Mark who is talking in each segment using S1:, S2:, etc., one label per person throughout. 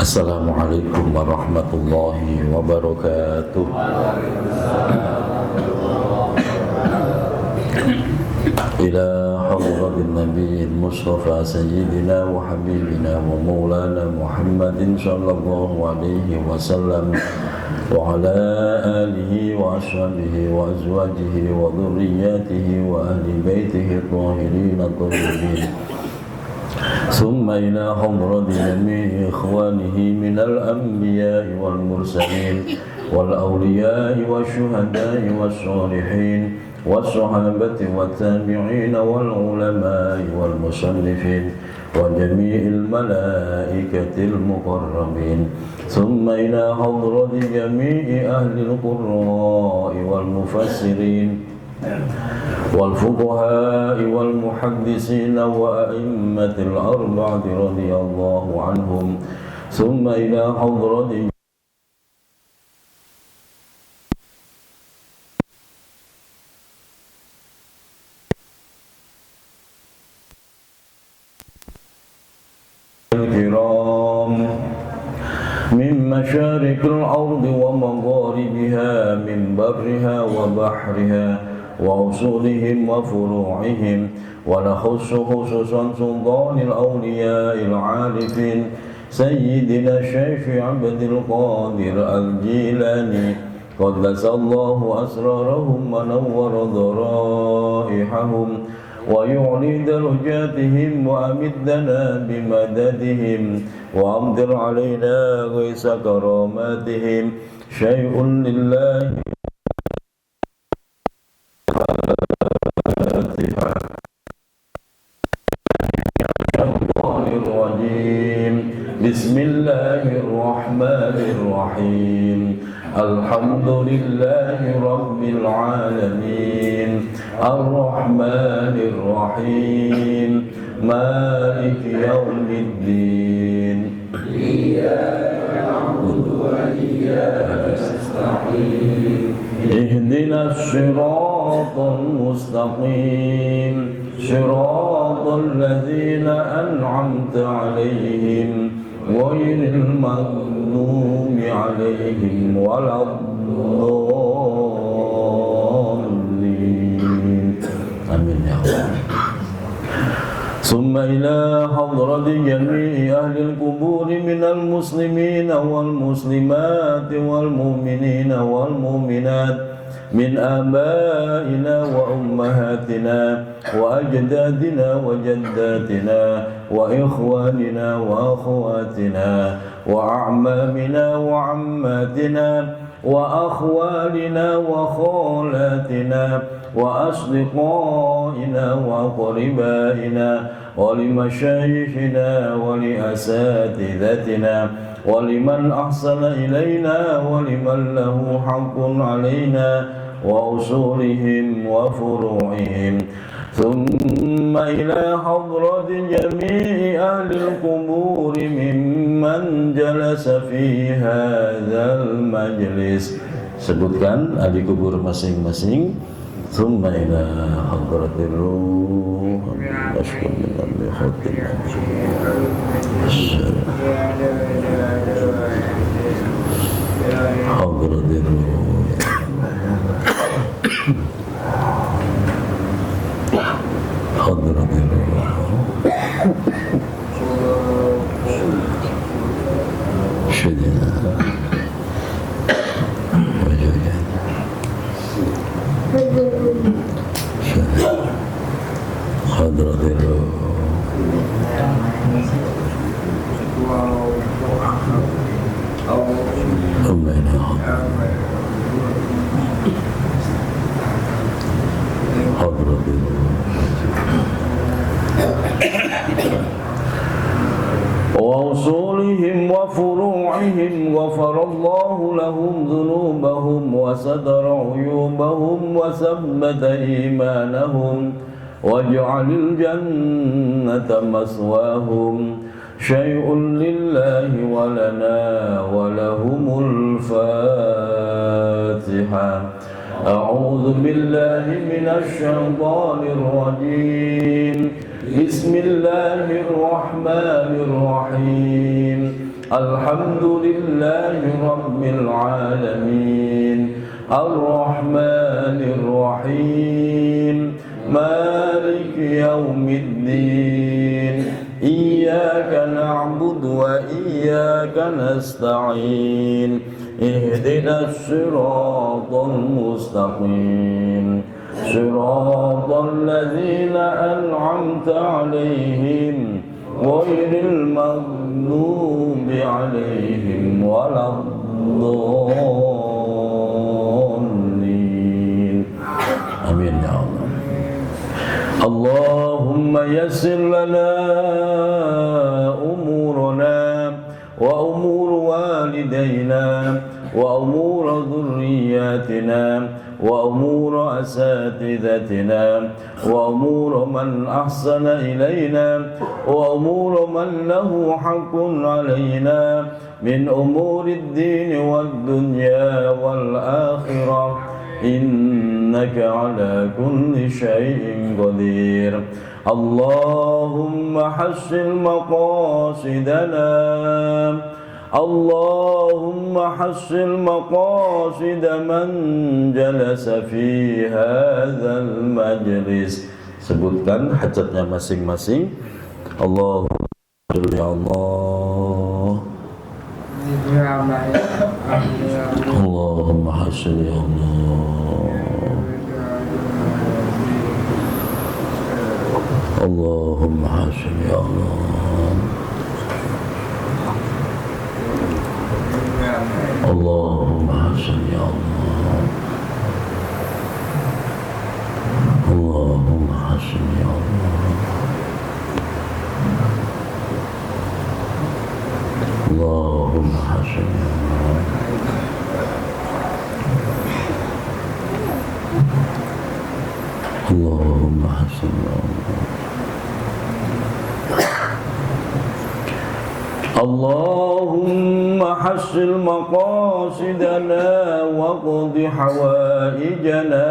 S1: Assalamualaikum warahmatullahi wabarakatuh. Ila hadratin nabiyil mustafa sayyidina wa habibina wa maulana Muhammadin sallallahu alaihi wasallam wa ala alihi wa ashabihi wa azwajihi wa dhurriyyatihi wa ahli baitihi tahirin at-tayyibin. ثم إلى حضرة جميع إخوانه من الأنبياء والمرسلين والأولياء والشهداء والصالحين والصحابة والتابعين والعلماء والمصنفين وجميع الملائكة المقربين ثم إلى حضرة جميع أهل القراء والمفسرين والفقهاء والمحدثين وأئمة الأربعة رضي الله عنهم ثم إلى حضرة الكرام من مشارق الأرض ومغاربها من برها وبحرها وأصولهم وفروعهم ونخص خصوصا سلطان الأولياء العارفين سيدنا الشيخ عبد القادر الجيلاني قدس الله أسرارهم ونور ضرائحهم ويعلي درجاتهم وأمدنا بمددهم وأمطر علينا غيث كراماتهم شيء لله بسم الله الرحمن الرحيم الحمد لله رب العالمين الرحمن الرحيم مالك يوم الدين إياك نعبد وإياك نستعين اهدنا الصراط المستقيم صراط الذين أنعمت عليهم غير المغضوب عليهم ولا الضالين آمين يا الله. ثم إلى حضرة جميع أهل القبور من المسلمين والمسلمات والمؤمنين والمؤمنات من آبائنا وأمهاتنا وأجدادنا وجداتنا وإخواننا وأخواتنا وأعمامنا وعماتنا وأخوالنا وخالاتنا وأصدقائنا وأقربائنا ولمشايخنا ولأساتذتنا ولمن أحسن إلينا ولمن له حق علينا وأصولهم وفروعهم ثم إلى حضرة جميع أهل القبور ممن جلس في هذا المجلس. Sebutkan ahli kubur masing-masing. ثم إلى حضرة الروح أشكر من أمر خاتم حضرة الروح حضرة الروح شدنا وجوجنا حضرة الروح أمنا حضرة الروح وأصولهم وفروعهم غفر الله لهم ذنوبهم وستر عيوبهم وثبت إيمانهم واجعل الجنة مثواهم شيء لله ولنا ولهم الفاتحة. أعوذ بالله من الشيطان الرجيم بسم الله الرحمن الرحيم الحمد لله رب العالمين الرحمن الرحيم مالك يوم الدين إياك نعبد وإياك نستعين اهدنا الصراط المستقيم صراط الذين أنعمت عليهم غير المغضوب عليهم ولا الضالين آمين يا الله. اللهم يسر لنا أمورنا وأمور والدينا وأمور ذرياتنا وأمور أساتذتنا وأمور من أحسن إلينا وأمور من له حق علينا من أمور الدين والدنيا والآخرة إنك على كل شيء قدير. اللهم حسن مقاصدنا اللهم حسن مقاصد من جلس في هذا المجلس. Sebutkan hajatnya masing-masing. Allahumma ya Allah. Allahumma hasil ya Allah. Allahumma hasil ya Allah. Allahumma hasil ya Allah. Allahumma hasil ya Allah. Allahumma hasil ya Allah. Allahumma hasil ya Allah. اللهم حسن مقاصدنا واقض حوائجنا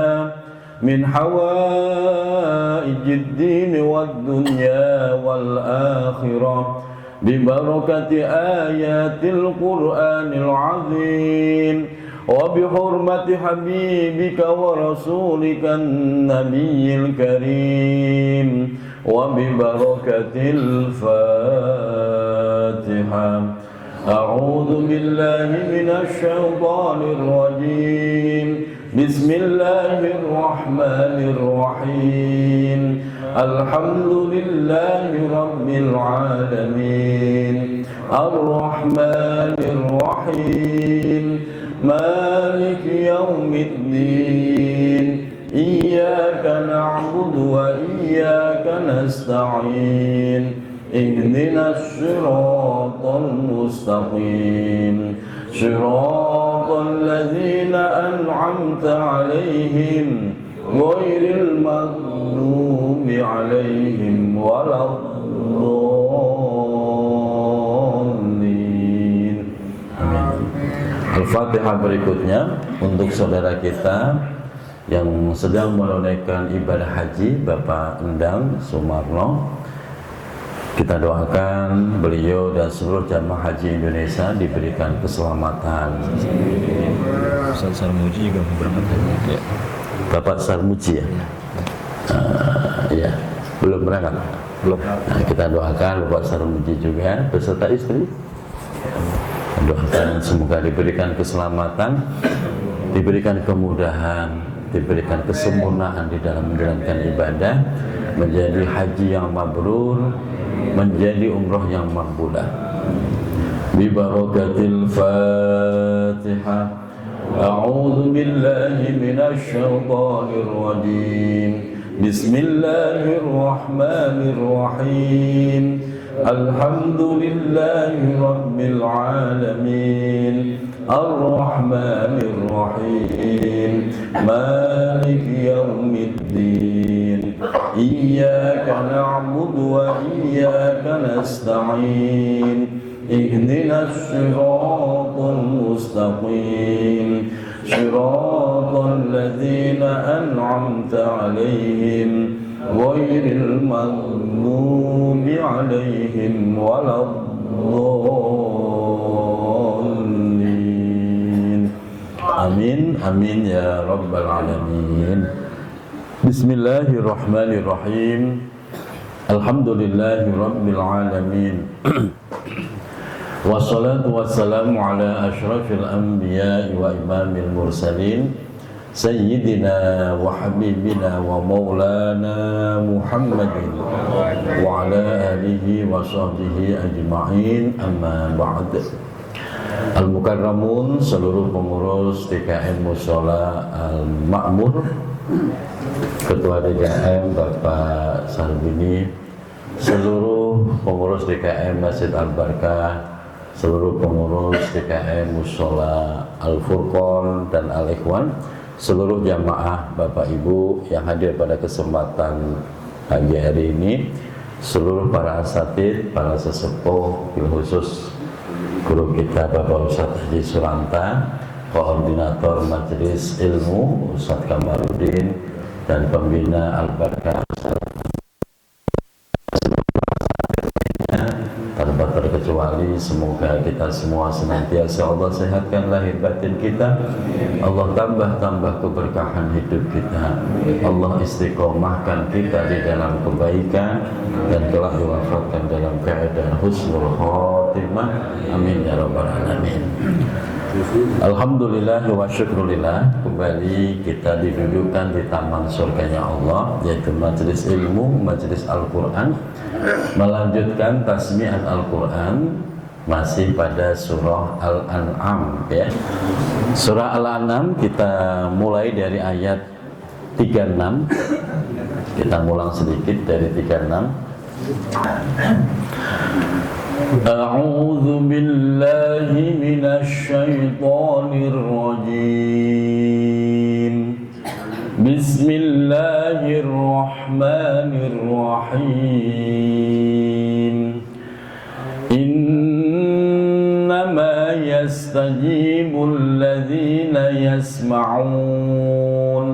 S1: من حوائج الدين والدنيا والآخرة ببركة آيات القرآن العظيم وبحرمة حبيبك ورسولك النبي الكريم وببركة الفاتحة. أعوذ بالله من الشيطان الرجيم. بسم الله الرحمن الرحيم. الحمد لله رب العالمين الرحمن الرحيم مالك يوم الدين إياك نعبد وإياك نستعين اهدنا الصراط المستقيم صراط الذين أنعمت عليهم غير المغضوب عليهم ولا الضالين. Al-Fatihah berikutnya untuk saudara kita yang sedang menunaikan ibadah haji, Bapak Endang Sumarno. Kita doakan beliau dan seluruh jamaah haji Indonesia diberikan keselamatan.
S2: Ustaz Sarmuji juga berangkat haji. Ya.
S1: Bapak Sarmuji ya? Ya, belum berangkat?
S2: Belum.
S1: Nah, kita doakan Bapak Sarmuji juga beserta istri. Doakan semoga diberikan keselamatan, diberikan kemudahan, diberikan kesempurnaan di dalam menjalankan ibadah, menjadi haji yang mabrur, menjadi umroh yang makbulah. Bi barakatil Fatihah. A'udzu billahi minasy syaithanir rajim. Bismillahirrahmanirrahim. Alhamdulillahi rabbil alamin. Ar-Rahmanir Rahim. Maliki yaumiddin. Iyyaka na'budu wa iyyaka nasta'in. Ihdinas siratal mustaqim. Siratal ladzina an'amta 'alaihim ghairil maghdubi 'alaihim waladdallin. amin ya rabbal alamin. Bismillahirrahmanirrahim. Alhamdulillahi rabbil alamin. Wassalatu wassalamu ala asyrafil anbiya'i wa imamil mursalin Sayyidina wa habibina wa maulana Muhammadin wa ala alihi wa sahbihi ajma'in, amma ba'd. Al-Mukarramun, seluruh pengurus DKM Mushola Al-Ma'mur, Ketua DKM Bapak Sarbini, seluruh pengurus DKM Masjid Al-Barkah, seluruh pengurus DKM Mushola Al-Furqon dan Al-Ikhwan, seluruh jamaah Bapak Ibu yang hadir pada kesempatan pagi hari ini, seluruh para asatid, para sesepuh, bil khusus guru kita Bapak Ustadz Haji Suranta, koordinator Majelis Ilmu Ustadz Kamarudin, dan pembina Al-Barkah tanpa terkecuali. Semoga kita semua senantiasa Allah sehatkan lahir batin kita, Allah tambah keberkahan hidup kita, Allah istiqomahkan kita di dalam kebaikan, dan telah diwafatkan dalam keadaan husnul khotimah, amin ya rabbal alamin. Alhamdulillah wa syukrulillah, kembali kita didudukkan di taman surganya Allah, yaitu majelis ilmu, majelis Al-Quran, melanjutkan tasmi'at Al-Quran, masih pada surah Al-An'am ya. Surah Al-An'am kita mulai dari ayat 36. Kita ngulang sedikit dari 36. A'udzu billahi minasy syaithanir rajim. Bismillahirrahmanirrahim. Innama yastajibul ladzina yasma'un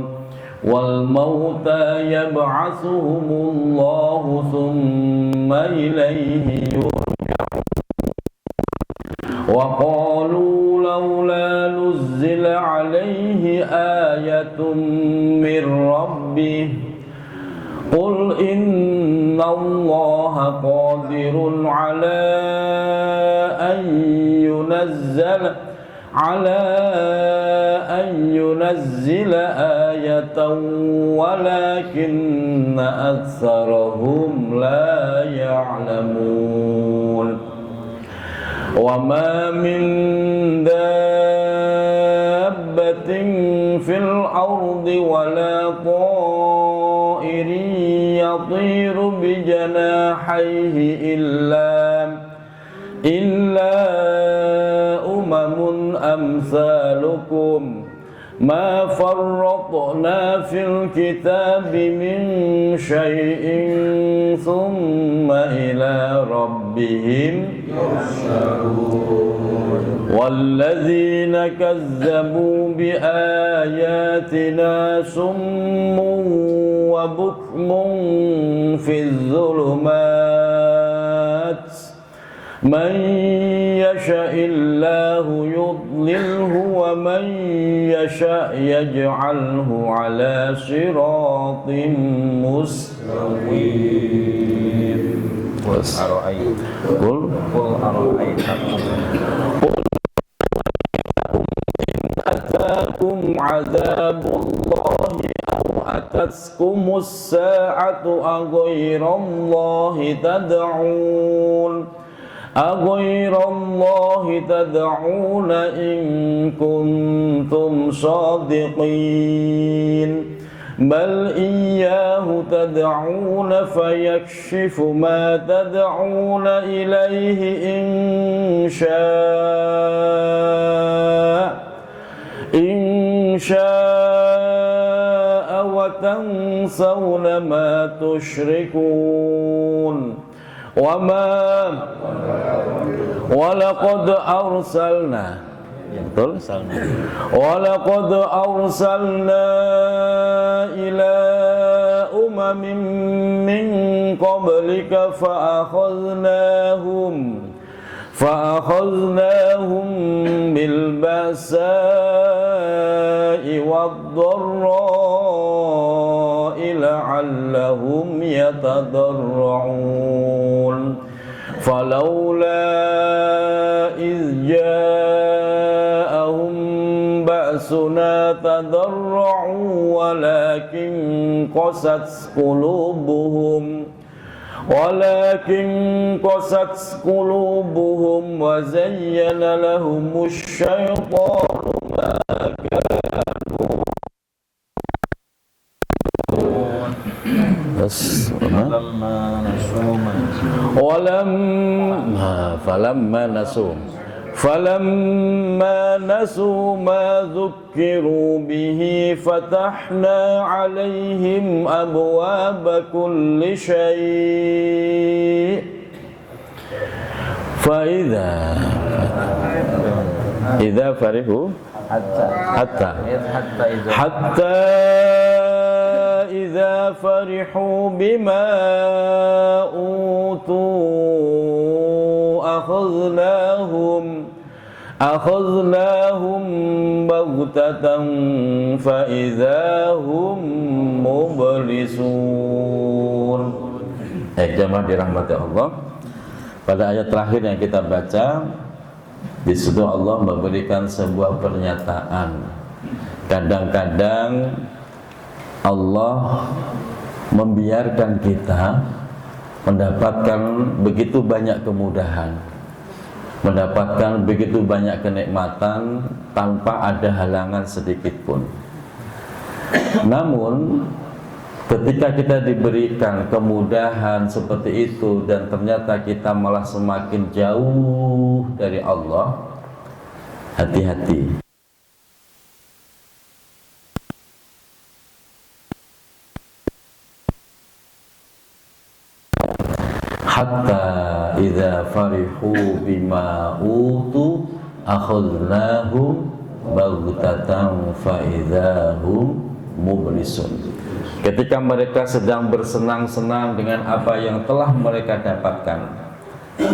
S1: wal mauta yab'atsuhumullahu tsumma ilayhi yurja'un. Wa qalu laula nuzzila alaihi ayatun mir rabbih qul innallaha qadirun ala an yunazzila ayatan walakinna aktsarahum la ya'lamun. Wa ma min dabbatin fil ardi wala ta'irin yatiru bi janahihi illa umamun amsalukum ma farratna fil kitabi min syai'in thumma ila rabbihim walladzina kazzabu bi ayatina summun wa bukmun fi dhulumat man yasha'illahu yudlilhu wa man yasha' yaj'alhu ala siratin mustaqim. Qul atakum azabullahi aw atatkumus sa'atu aghayrallahi tad'una in kuntum sadiqin. Bal iyyahu tad'una fayakshifu ma tad'una ilayhi in sha'a wa tansawna ma tushrikun. Walaqad arsalna Betul? Walaqad arsalna ila umamin min qablika fa'akhadnahum bil ba'sa'i الضراء لعلهم يتضرعون فلولا إذ جاءهم بأسنا تضرعوا ولكن قست قلوبهم وزين لهم الشيطان ما كانوا فلما نسوا ما ذكروا به فتحنا عليهم أبواب كل شيء فإذا فرحوا حتى إذا فرحوا بما أوتوا أخذناهم بغتة فإذا هم مبلسون. Jemaah dirahmati Allah, pada ayat terakhir yang kita baca, di situ Allah memberikan sebuah pernyataan. Kadang-kadang Allah membiarkan kita mendapatkan begitu banyak kemudahan, mendapatkan begitu banyak kenikmatan tanpa ada halangan sedikit pun. Namun ketika kita diberikan kemudahan seperti itu dan ternyata kita malah semakin jauh dari Allah, hati-hati. Hatta idza farihu bima utu akhadnahum baghtatan fa idzahum mublisun. Ketika mereka sedang bersenang-senang dengan apa yang telah mereka dapatkan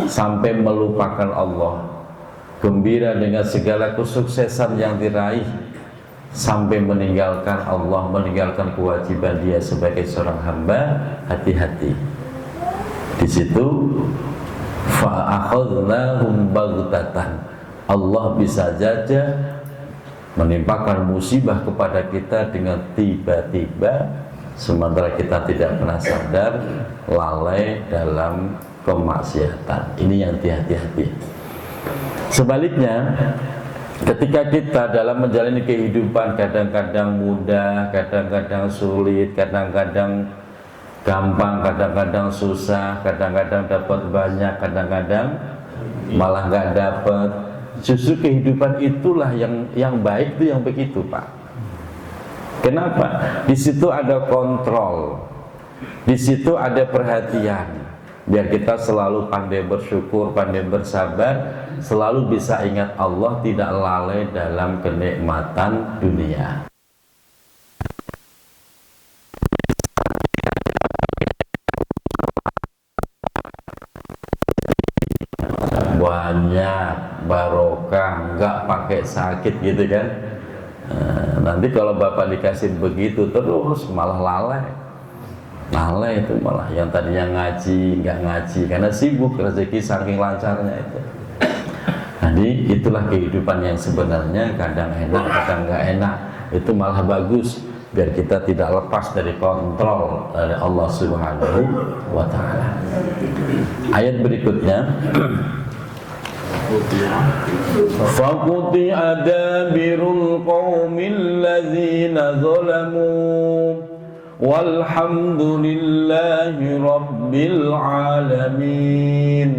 S1: sampai melupakan Allah, gembira dengan segala kesuksesan yang diraih sampai meninggalkan Allah, meninggalkan kewajiban dia sebagai seorang hamba, hati-hati. Di situ fa'akhadnahum baghtatan, Allah bisa saja menimpakan musibah kepada kita dengan tiba-tiba, sementara kita tidak pernah sadar, lalai dalam kemaksiatan. Ini yang hati-hati. Sebaliknya, ketika kita dalam menjalani kehidupan kadang-kadang mudah, kadang-kadang sulit, kadang-kadang gampang, kadang-kadang susah, kadang-kadang dapat banyak, kadang-kadang malah nggak dapat. Justru kehidupan itulah yang baik, itu yang begitu, Pak. Kenapa? Di situ ada kontrol, di situ ada perhatian. Biar kita selalu pandai bersyukur, pandai bersabar, selalu bisa ingat Allah, tidak lalai dalam kenikmatan dunia. Banyak barokah, nggak pakai sakit gitu kan. Nanti kalau Bapak dikasih begitu terus malah lalai itu, malah yang tadinya ngaji nggak ngaji karena sibuk, rezeki saking lancarnya itu. Jadi itulah kehidupan yang sebenarnya, kadang enak kadang nggak enak, itu malah bagus biar kita tidak lepas dari kontrol dari Allah Subhanahu wa Ta'ala. Ayat berikutnya, فَقُطِعَ دَابِرُ الْقَوْمِ الَّذِينَ ظَلَمُوا وَالْحَمْدُ لِلَّهِ رَبِّ الْعَالَمِينَ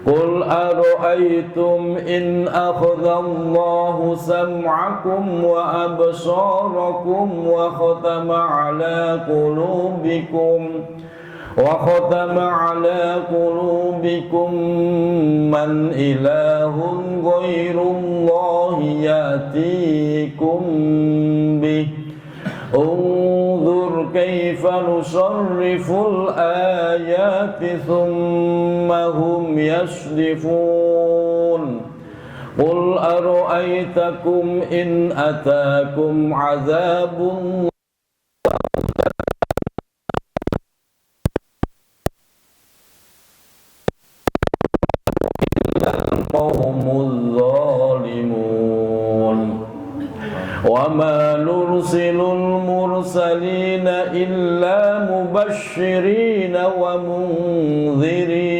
S1: قُلْ أَرَأَيْتُمْ إِنْ أَخَذَ اللَّهُ سَمْعَكُمْ وَأَبْصَارَكُمْ وختم على قلوبكم من إله غير الله يأتيكم به انظر كيف نصرف الآيات ثم هم يصدفون قل Qul ara'aytakum in atakum azabun qawmul zalimun wa ma nursilul mursalina illa mubashshirina wa munzirin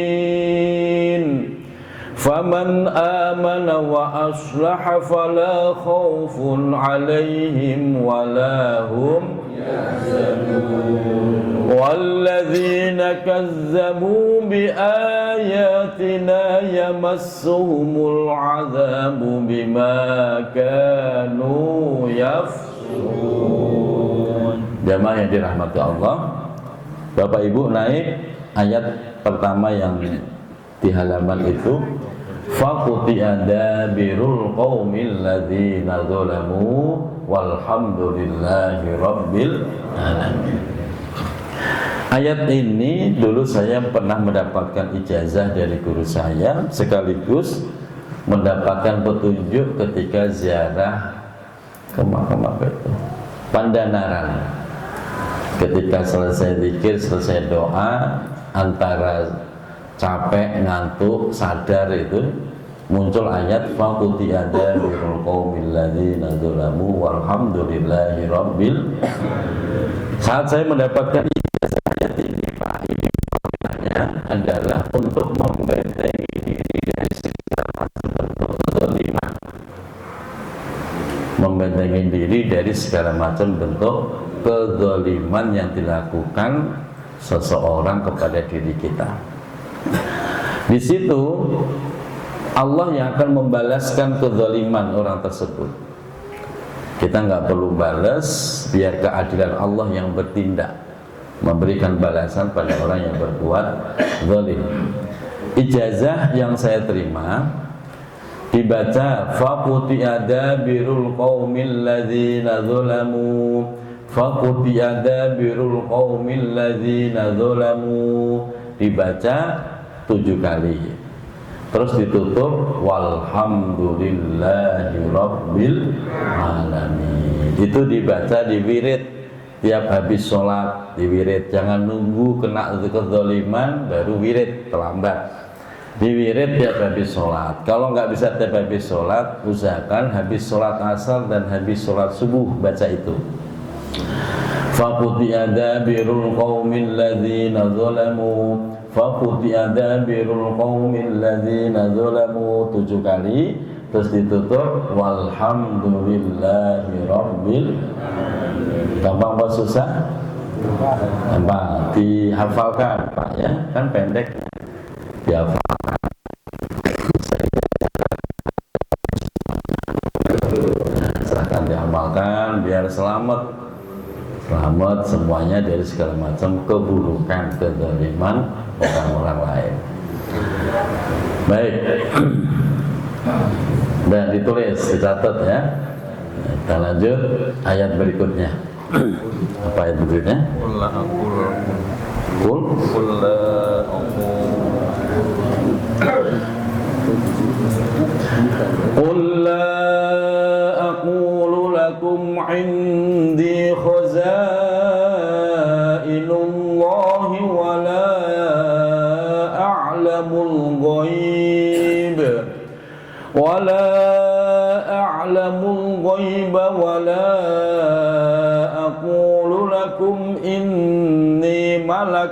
S1: faman amana wa aslaha fala khawfun alaihim wala hum yahzanun walladzina kazzabu biayatina yamassuhumul azabu bima kanu yafsukun. Jamaah yang dirahmati Allah, Bapak Ibu, naik ayat pertama yang di halaman itu, faquti'a dabirul qaumil ladzina zalamu walhamdulillahi rabbil alamin. Ayat ini dulu saya pernah mendapatkan ijazah dari guru saya, sekaligus mendapatkan petunjuk ketika ziarah ke makam apa itu, Pandanaran. Ketika selesai zikir, selesai doa, antara capek, ngantuk, sadar itu muncul ayat faquti'a dabirul qaumil ladzina zalamu walhamdulillahi rabbil. Saat saya mendapatkan ayat ini, Pak, ini maknanya adalah untuk membentengi diri dari segala macam bentuk kezaliman, membentengi diri dari segala macam bentuk kezaliman yang dilakukan seseorang kepada diri kita. Di situ Allah yang akan membalaskan kezaliman orang tersebut. Kita nggak perlu balas, biar keadilan Allah yang bertindak, memberikan balasan pada orang yang berbuat zalim. Ijazah yang saya terima dibaca faquti'a dabirul qaumil ladzina zalamu, faquti'a dabirul qaumil ladzina zalamu, dibaca 7 kali, terus ditutup walhamdulillahi rabbil alamin. Itu dibaca di wirid tiap habis sholat, di wirid. Jangan nunggu kena kezaliman baru wirid, terlambat. Di wirid tiap habis sholat. Kalau nggak bisa tiap habis sholat, usahakan habis sholat asar dan habis sholat subuh baca itu. Faquti'a dabirul qaumil ladzina zalamu, faquti'a dabirul qaumil ladzina zalamu 7 kali, terus ditutup walhamdulillahi rabbil. Gampang apa susah? Gampang, dihafalkan Pak ya, kan pendek, dihafalkan. Silahkan diamalkan biar selamat semuanya dari segala macam keburukan, kezaliman orang-orang lain. Baik, dan ditulis, dicatat ya. Kita lanjut ayat berikutnya. Apa ayat berikutnya? Qul la aqulu lakum indi khazainullahi wa la a'lamul ghaib wa la a'lamul ghaiba wa la aqulu lakum inni malak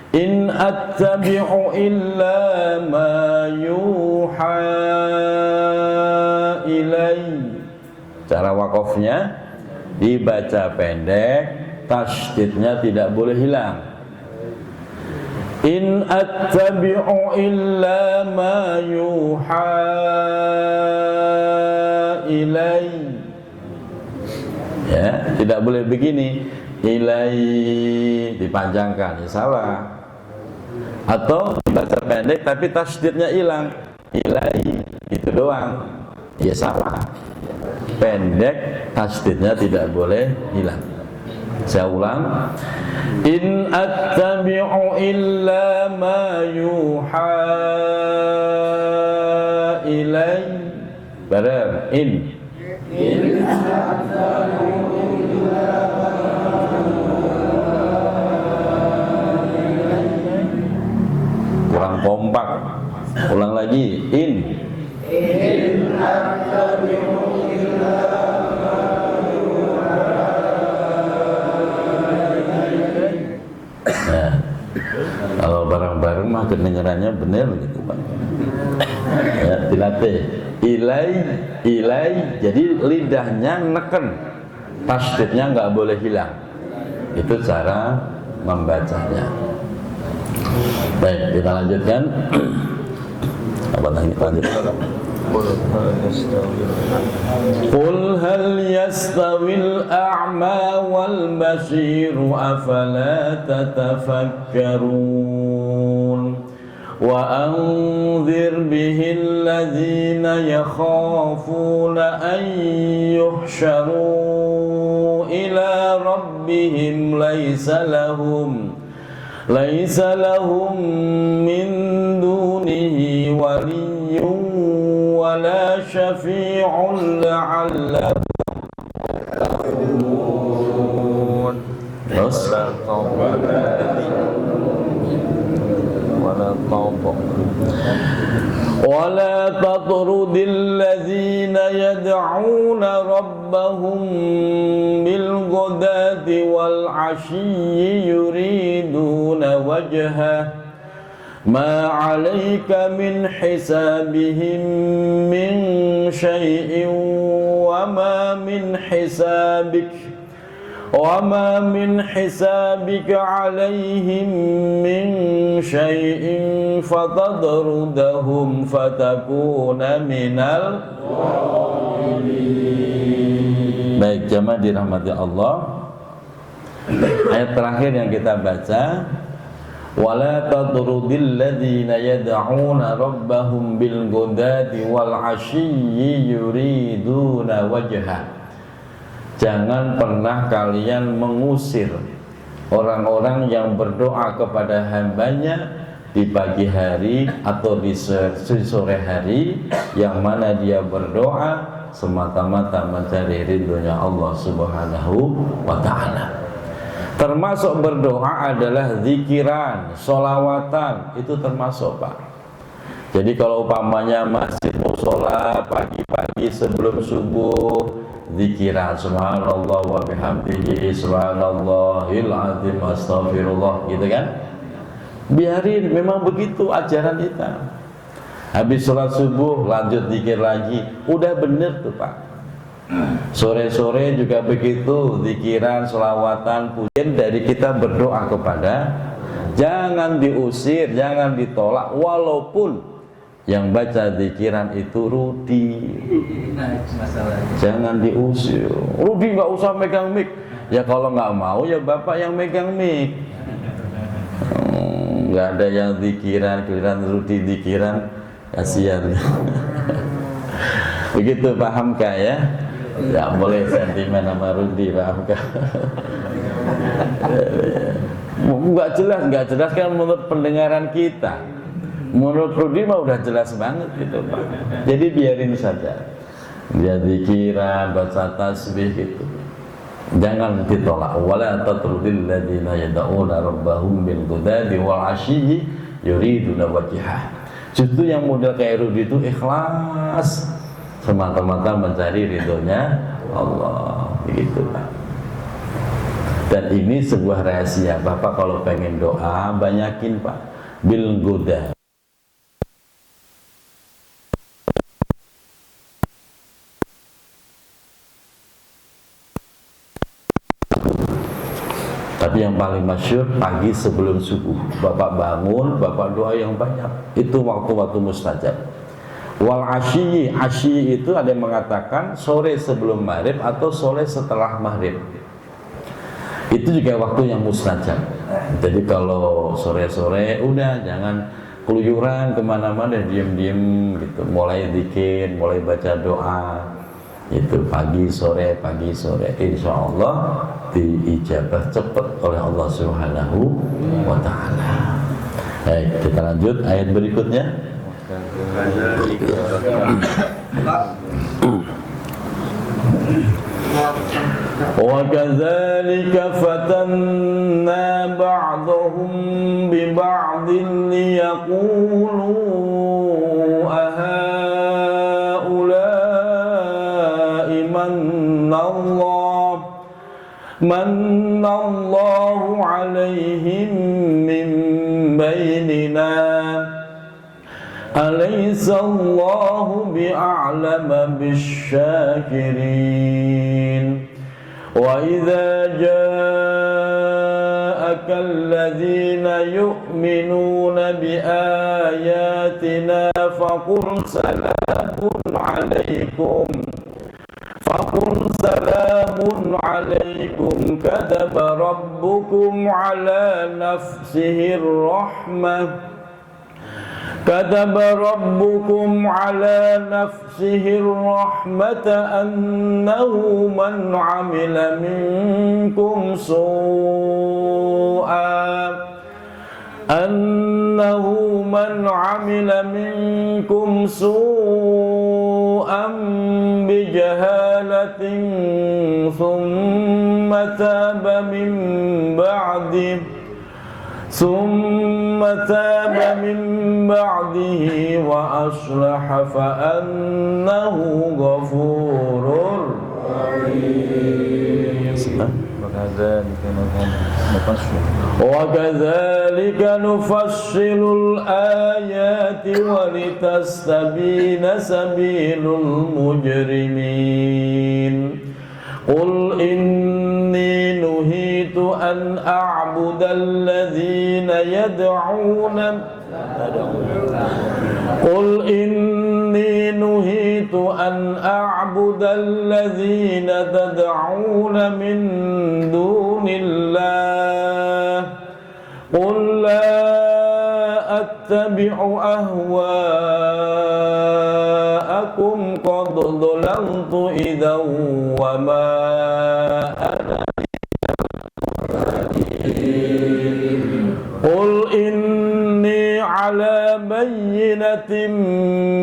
S1: in attabi'u illa ma yuha ilai. Cara wakofnya dibaca pendek, tasydidnya tidak boleh hilang. In attabi'u illa ma yuha ilai. Ya, tidak boleh begini. Ilai dipanjangkan, ya salah. Atau dibaca pendek tapi tasydidnya hilang. Ilai itu doang, ya salah. Pendek, tasydidnya tidak boleh hilang. Saya ulang. In attabi'u illa ma yuha ilai. bareng in. Kurang kompak. Ulang lagi in. Nah, kalau bareng-bareng mah kedengarannya benar gitu Pak. Ya, dilatih. Ilai, jadi lidahnya neken, tasdidnya nggak boleh hilang. Itu cara membacanya. Baik, kita lanjutkan. Apa tadi lanjut? Qul hal yastawil a'ma wal basiru afala tatafakkarun wa anzir bihil ladzina yakhafuna an yuhsyaru ila rabbihim laysa lahum min dunihi waliyyun wala syafi'un la'allahum terus ولا تطرد الذين يدعون ربهم بالغداة والعشي يريدون وجهه ما عليك من حسابهم من شيء وما من حسابك عليهم من شيء فتطردهم فتكون من الظالمين. Baik, jamaah dirahmati Allah. Ayat terakhir yang kita baca, wala tatrudil ladzina yad'una rabbahum bil ghadati wal 'ashyi yuriduna wajha. Jangan pernah kalian mengusir orang-orang yang berdoa kepada hambanya di pagi hari atau di sore hari, yang mana dia berdoa semata-mata mencari ridhonya Allah Subhanahu wa ta'ala. Termasuk berdoa adalah zikiran, sholawatan, itu termasuk Pak. Jadi kalau umpamanya masih mau sholat pagi-pagi sebelum subuh, zikiran subhanallah wa bihamdihi subhanallahil azim astaghfirullah, gitu kan. Biarin, memang begitu ajaran kita. Habis sholat subuh lanjut zikir lagi, udah bener tuh Pak. Sore-sore juga begitu, zikiran, sholawatan, pujian dari kita berdoa kepada. Jangan diusir, jangan ditolak, walaupun yang baca zikiran itu Rudi. Jangan diusir. Rudi nggak usah megang mic. Ya kalau nggak mau ya bapak yang megang mic. Nggak ada yang zikiran, Rudi zikiran, kasihan. Begitu pahamkah ya? Ya boleh sentimen sama Rudi, pahamkah? Nggak jelas kan menurut pendengaran kita. Menurut Rudi mah udah jelas banget gitu Pak. Jadi biarin saja. Dia zikiran, baca tasbih gitu. Jangan ditolak. Wala tatrudil ladzina yad'una rabbahum bil ghadati wal 'ashyi yuriduna wajhah. Justru yang model kayak Rudi itu ikhlas, semata-mata mencari ridhonya Allah. Begitu Pak. Dan ini sebuah rahasia. Bapak kalau pengen doa banyakin Pak bil ghadati. Tapi yang paling masyhur pagi sebelum subuh. Bapak bangun, bapak doa yang banyak. Itu waktu-waktu mustajab. Wal 'ashyi, 'ashyi itu ada yang mengatakan sore sebelum maghrib atau sore setelah maghrib. Itu juga waktu yang mustajab. Jadi kalau sore-sore udah jangan keluyuran kemana-mana, diam-diam gitu. Mulai zikir, mulai baca doa. Itu pagi sore, insya Allah diijabah cepat oleh Allah Subhanahu wa ta'ala. Baik, kita lanjut ayat berikutnya. وكذلك فتنا بعضهم ببعض ليقولوا أهؤلاء من الله عليهم من بيننا أليس الله بأعلم بالشاكرين وإذا جاءك الذين يؤمنون بآياتنا فقل سلام عليكم كتب ربكم على نفسه الرحمة أنه من عمل منكم سوءا بجهالة ثم تاب من بعده وأصلح فأنه غفور رحيم. وكذلك نفصل الآيات ولتستبين سبيل المجرمين قل إني نهيت أن أعبد الذين تدعون من دون الله قل لا أتبع أهواءكم قد ضللت إذا وما أنا قل إني على بينة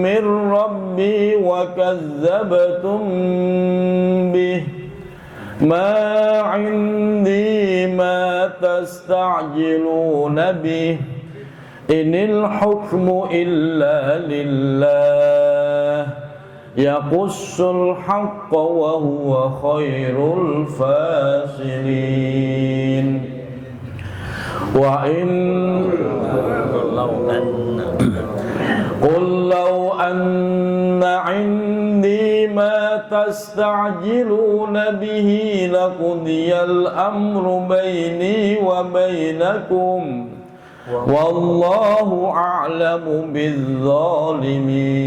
S1: من ربي وكذبتم به ما عندي ما تستعجلون به إن الحكم إلا لله يقص الحق وهو خير الفاصلين قل لو أن عندي ما تستعجلون به لقضي الأمر بيني وبينكم والله أعلم بالظالمين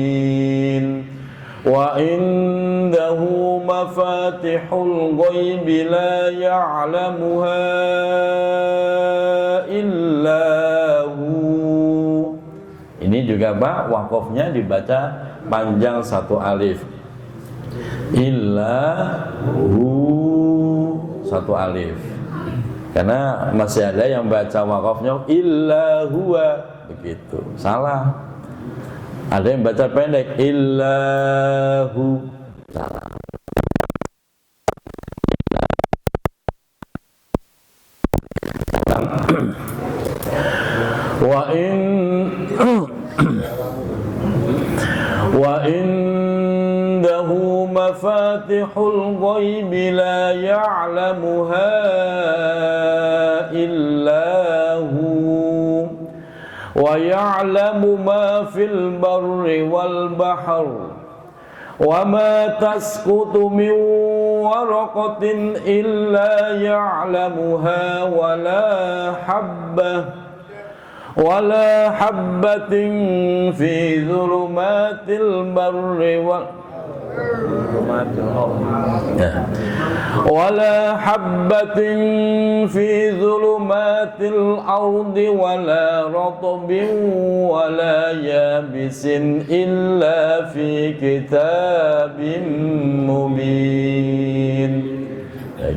S1: وعنده مفاتح الغيب لا يعلمها إلا هو. Ini juga Pak, wakofnya dibaca panjang satu alif. Illahu satu alif. Karena masih ada yang baca wakofnya illahua begitu. Salah. Ada yang baca pendek illahu salah. Wa indahu mafatihul ghaibi la ya'lamuha illahu wa ya'lamu ma fil barri wal bahr wa ma tasqutu min waraqatin illa ya'lamuha wala habbatin fi dhulumatil barri ولا حبة في ظلمات الأرض ولا رطب ولا يابس إلا في كتاب مبين.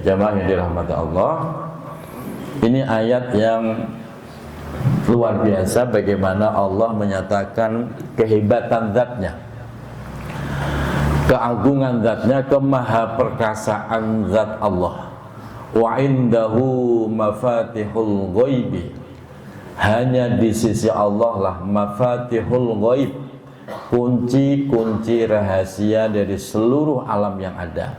S1: Jamaah yang dirahmati Allah, ini ayat yang luar biasa bagaimana Allah menyatakan kehebatan zatnya. keagungan zatnya, kemahaperkasaan zat Allah. Wa indahu mafatihul ghaibi, hanya di sisi Allah lah mafatihul ghaib, kunci-kunci rahasia dari seluruh alam yang ada.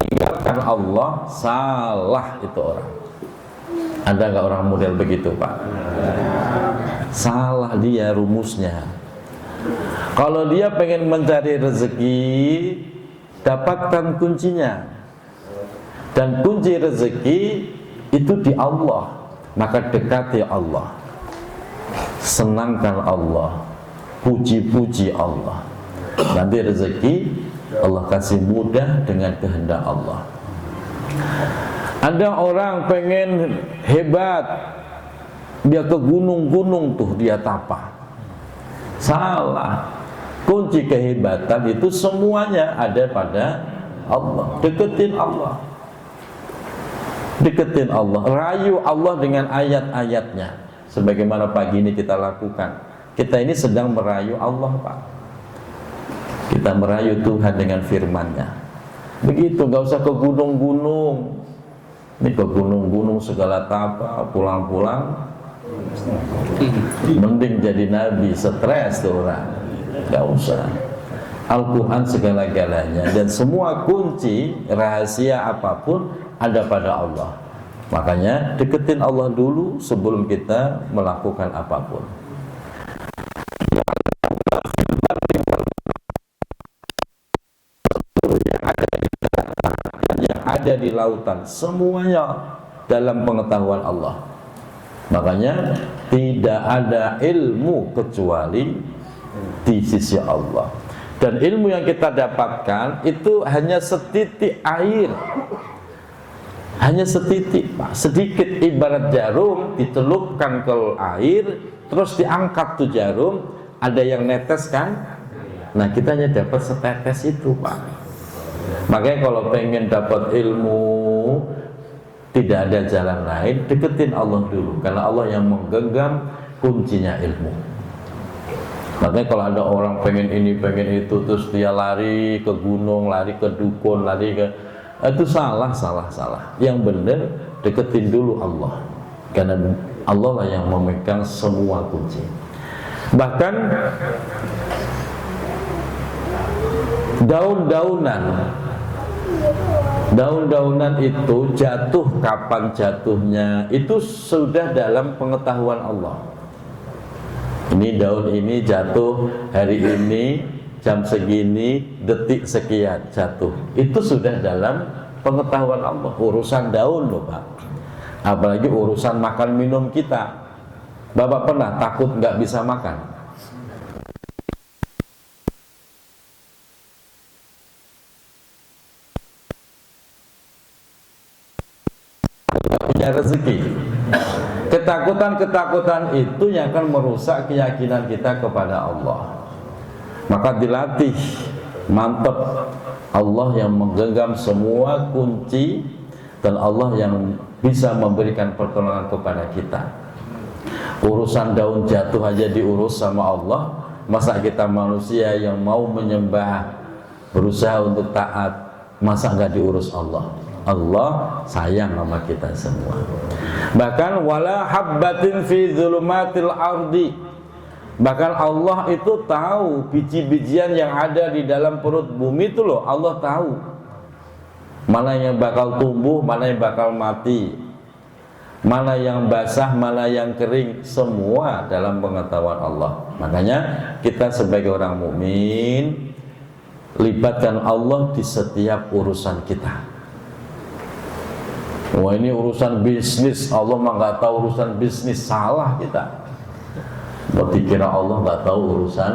S1: Tinggalkan Allah, salah itu orang. Ada nggak orang model begitu, Pak? Salah dia rumusnya. Kalau dia pengen mencari rezeki, dapatkan kuncinya. Dan kunci rezeki itu di Allah. Maka dekati Allah, senangkan Allah, puji-puji Allah. Nanti rezeki Allah kasih mudah dengan kehendak Allah. Ada orang pengen hebat, dia ke gunung-gunung tuh dia tapa. Salah. Kunci kehebatan itu semuanya ada pada Allah. Deketin Allah, deketin Allah, rayu Allah dengan ayat-ayatnya. Sebagaimana pagi ini kita lakukan. Kita ini sedang merayu Allah, Pak. Kita merayu Tuhan dengan firman-Nya. Begitu, nggak usah ke gunung-gunung. Ini ke gunung-gunung segala tapa, pulang-pulang mending jadi nabi, stres tuh orang. Nggak usah. Al-Quran segala-galanya dan semua kunci rahasia apapun ada pada Allah. Makanya deketin Allah dulu sebelum kita melakukan apapun. Yang ada di lautan, semuanya dalam pengetahuan Allah. Makanya tidak ada ilmu kecuali di sisi Allah. Dan ilmu yang kita dapatkan itu hanya setitik air, hanya setitik, Pak. Sedikit, ibarat jarum dicelupkan ke air, terus diangkat tuh jarum, ada yang netes kan? Nah, kita hanya dapat setetes itu, Pak. Makanya kalau pengen dapat ilmu, tidak ada jalan lain, deketin Allah dulu, karena Allah yang menggenggam kuncinya ilmu. Makanya kalau ada orang pengen ini, pengen itu, terus dia lari ke gunung, lari ke dukun, lari ke, itu salah. Yang benar deketin dulu Allah, karena Allah lah yang memegang semua kunci. Bahkan daun-daunan itu jatuh kapan jatuhnya itu sudah dalam pengetahuan Allah. Ini daun ini jatuh hari ini jam segini, detik sekian jatuh. Itu sudah dalam pengetahuan Allah. Urusan daun loh, Pak. Apalagi urusan makan minum kita. Bapak pernah takut nggak bisa makan? Nggak punya rezeki. Ketakutan itu yang akan merusak keyakinan kita kepada Allah. Maka dilatih, mantep. Allah yang menggenggam semua kunci dan Allah yang bisa memberikan pertolongan kepada kita. Urusan daun jatuh aja diurus sama Allah, masa kita manusia yang mau menyembah, berusaha untuk taat, masa nggak diurus Allah? Allah sayang sama kita semua. Bahkan wala habbatin fi dzulumatil ardi, bahkan Allah itu tahu biji-bijian yang ada di dalam perut bumi itu loh. Allah tahu mana yang bakal tumbuh, mana yang bakal mati, mana yang basah, mana yang kering, semua dalam pengetahuan Allah. Makanya kita sebagai orang mukmin libatkan Allah di setiap urusan kita. Wah, ini urusan bisnis, Allah mah nggak tahu urusan bisnis, salah kita. Berarti kira Allah nggak tahu urusan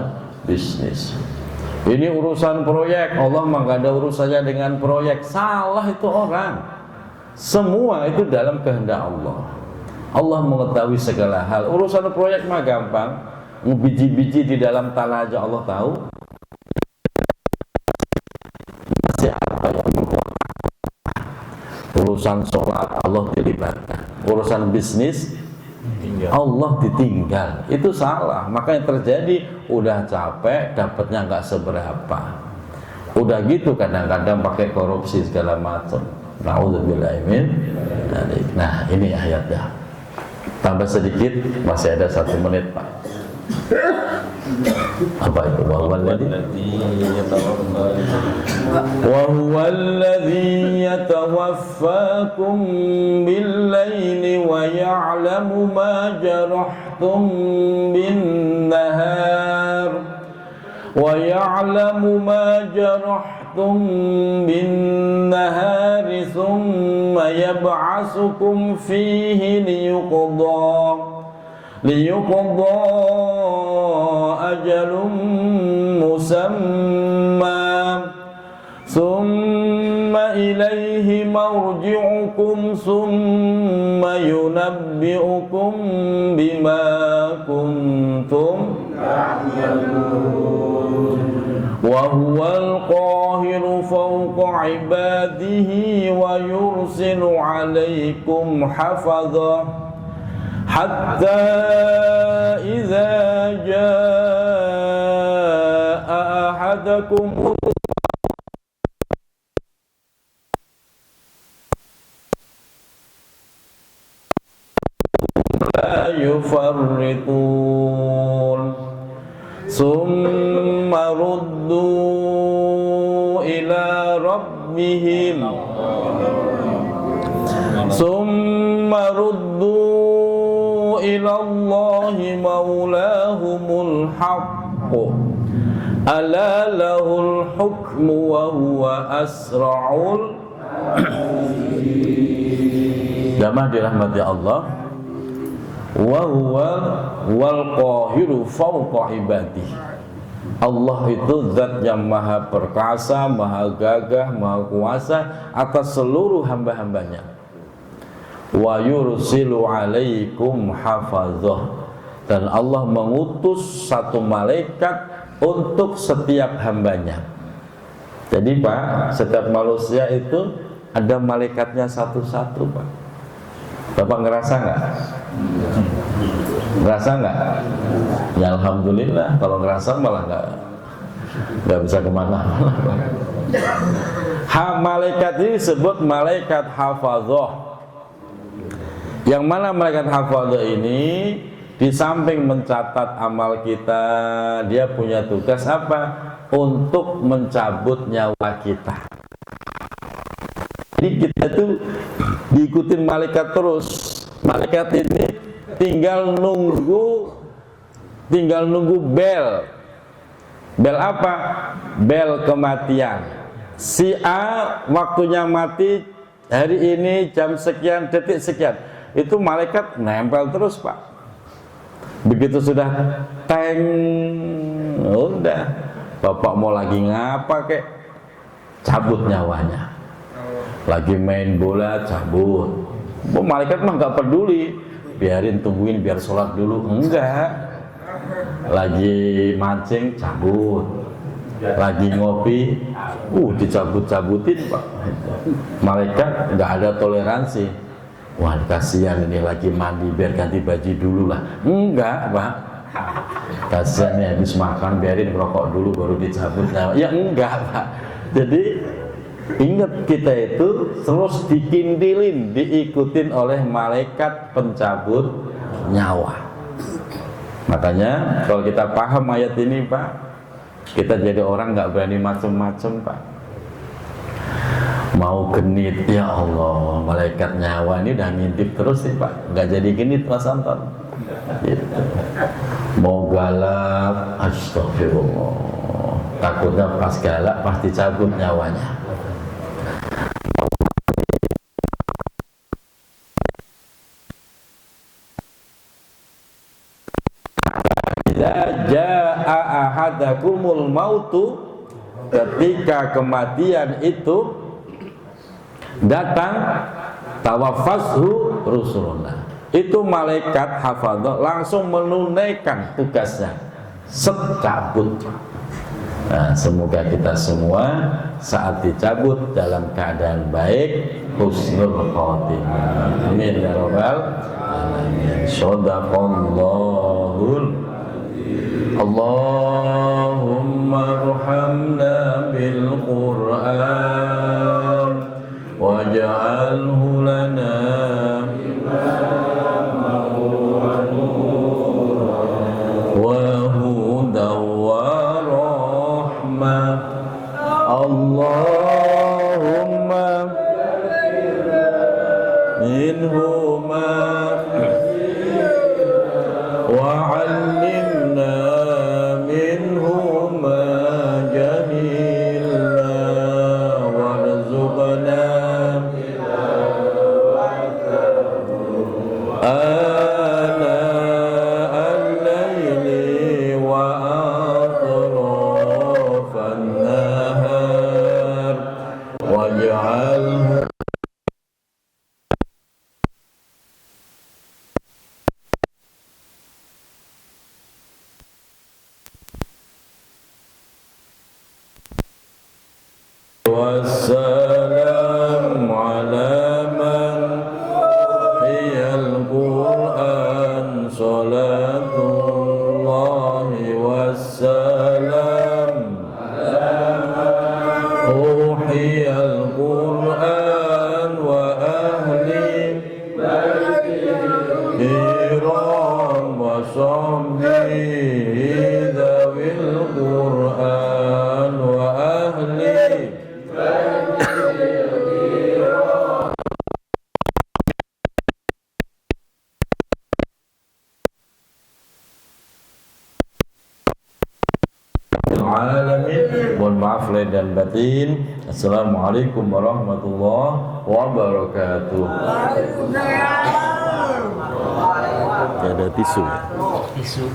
S1: bisnis. Ini urusan proyek, Allah mah nggak ada urusannya dengan proyek, salah itu orang. Semua itu dalam kehendak Allah. Allah mengetahui segala hal. Urusan proyek mah gampang, biji-biji di dalam tanah aja Allah tahu. Masih apa yang urusan sholat Allah dilibatkan, urusan bisnis Allah ditinggal, itu salah. Makanya terjadi udah capek dapatnya nggak seberapa, udah gitu kadang-kadang pakai korupsi segala macam. Nauzubillahi min dzalik. Nah ini ayatnya, tambah sedikit, masih ada 1 menit Pak. Apa itu? Wahuwallazi yatawaffakum bil-laili wa ya'lamu ma jarahtum bin-nahar wa ya'lamu ma jarahtum bin-nahari thumma yab'asukum fihi liyuqda ajalum musamma thumma ilayhi marji'ukum thumma yunabbi'ukum bima kuntum wa huwal qahiru fawqa ibadihi wa yursilu alaykum hafadha hatta idza jaa ahadakum la yufarritun summa ruddu ila rabbihim summa ruddu ilallahi maulahumul haqq ala lahul hukmu wa huwa asra'ul jamaah dirahmati Allah. Wa huwa wal qahiru fawqa ibadihi. Allah itu zat yang maha perkasa, maha gagah, maha kuasa atas seluruh hamba-hambanya. Wa yursilu alaikum hafazah, dan Allah mengutus 1 malaikat untuk setiap hambanya. Jadi Pak, setiap manusia itu ada malaikatnya satu-satu Pak. Bapak ngerasa nggak? Ngerasa nggak? Ya alhamdulillah, kalau ngerasa malah nggak bisa kemana-mana. Malaikat ini disebut malaikat hafazah. Yang mana malaikat hafazah ini di samping mencatat amal kita, dia punya tugas apa? Untuk mencabut nyawa kita. Jadi kita tuh diikutin malaikat terus. Malaikat ini tinggal nunggu bel. Bel apa? Bel kematian. Si A waktunya mati hari ini jam sekian, detik sekian. Itu malaikat nempel terus Pak. Begitu sudah teng, udah Bapak mau lagi ngapa kek, cabut nyawanya. Lagi main bola, cabut. Malaikat mah nggak peduli, biarin, tungguin biar sholat dulu. Enggak. Lagi mancing, cabut. Lagi ngopi, dicabut-cabutin Pak. Malaikat nggak ada toleransi. Wah kasihan ini lagi mandi, biar ganti baju dulu lah. Enggak Pak. Kasihan nih habis makan, biarin merokok dulu baru dicabut nyawa. Ya enggak Pak. Jadi ingat, kita itu terus dikindilin, diikutin oleh malaikat pencabut nyawa. Makanya kalau kita paham ayat ini Pak, kita jadi orang nggak berani macem-macem Pak. Mau genit, ya Allah, malaikat nyawa ini udah ngintip terus sih Pak, nggak jadi genit Mas Anton. Gitu. Mau galak, astagfirullah, takutnya pas galak pasti cabut nyawanya. Jaa ahadakumul mautu, ketika kematian itu datang, tawaffashu rusuluna, itu malaikat hafadzah langsung menunaikan tugasnya, secabut. Nah, semoga kita semua saat dicabut dalam keadaan baik, husnul khotimah. Amin ya rabbal alamin. Shadaqallahul. Allahumma arhamna bil Qur'an waj'alhu lana Allahumma minhuma wa'allimna minhuma jahilna warzuqna ana al-layli wa atrafan nahar waj'alhu wassalam ala man hiyal Qur'an salatullahi wassalam uhiyal Qur'an wa ahli kiram wa sahbihi dhawil Qur'an wa ahli alamin. Mohon maaf lahir dan batin. Assalamualaikum warahmatullahi wabarakatuh. Ada tisu.
S3: Tisu.